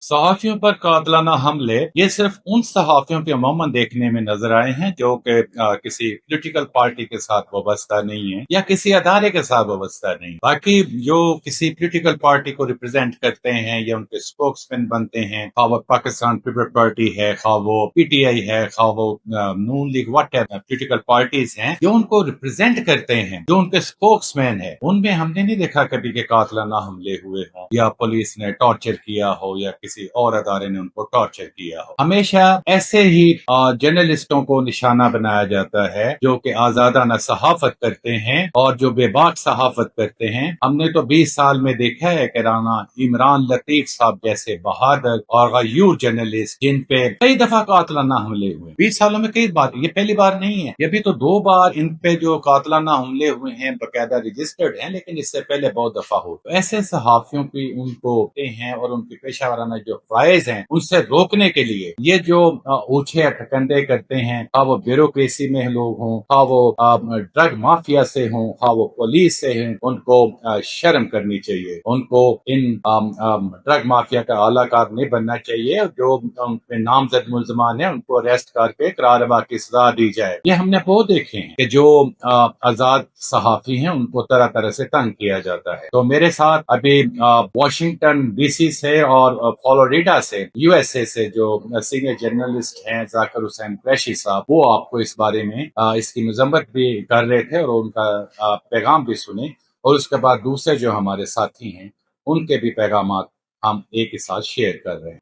सहाफ़ियों पर कातिलाना हमले ये सिर्फ उन सहाफ़ियों के अमूमन देखने में नजर आए हैं जो कि किसी पॉलिटिकल पार्टी के साथ वाबस्ता नहीं है या किसी अदारे के साथ वाबस्ता नहीं। बाकी जो किसी पॉलिटिकल पार्टी को रिप्रेजेंट करते हैं या उनके स्पोक्समैन बनते हैं, खा वो पाकिस्तान पीपल्स पार्टी है, खा वो पीटीआई है, खा वो नून लीग, वट पॉलिटिकल पार्टीज हैं जो उनको रिप्रेजेंट करते हैं, जो उनके स्पोक्समैन है, उनमें हमने नहीं देखा कभी के कातिलाना हमले हुए हों या पुलिस ने टॉर्चर किया हो या किसी और अदारे ने उनको टॉर्चर किया हो। हमेशा ऐसे ही जर्नलिस्टों को निशाना बनाया जाता है जो कि आजादाना सहाफत करते हैं और जो बेबाक सहाफत करते हैं। हमने तो 20 साल में देखा है कि राना इमरान लतीफ साहब जैसे बहादुर और गयूर जर्नलिस्ट जिन पे कई दफा कातिलाना हमले हुए 20 सालों में कई बार, ये पहली बार नहीं है, ये भी तो 2 बार इन पे जो कातिलाना हमले हुए हैं बकायदा रजिस्टर्ड हैं, लेकिन इससे पहले बहुत दफा हो। तो ऐसे सहाफियों की उनको हैं और उनकी पेशा वाराना जो फ़राइज़ हैं उनसे रोकने के लिए ये जो ऊंचे ठकंडे करते हैं, खा वो ब्यूरोक्रेसी में लोग हों, खा वो ड्रग माफिया से हों, खा वो पुलिस से हैं, उनको शर्म करनी चाहिए। उनको इन ड्रग माफिया का आलाकार नहीं बनना चाहिए। जो उन पे नामजद मुल्जमान है उनको अरेस्ट करके करारवा की सजा दी जाए। ये हमने बहुत देखे हैं कि जो आजाद सहाफी हैं उनको तरह तरह से तंग किया जाता है। तो मेरे साथ अभी वाशिंगटन डीसी से और फ्लोरिडा से यूएसए से जो सीनियर जर्नलिस्ट हैं जाकिर हुसैन कुरैशी साहब, वो आपको इस बारे में इसकी मजम्मत भी कर रहे थे और उनका पैगाम भी सुने। और उसके बाद दूसरे जो हमारे साथी हैं उनके भी पैगाम हम एक ही साथ शेयर कर रहे हैं।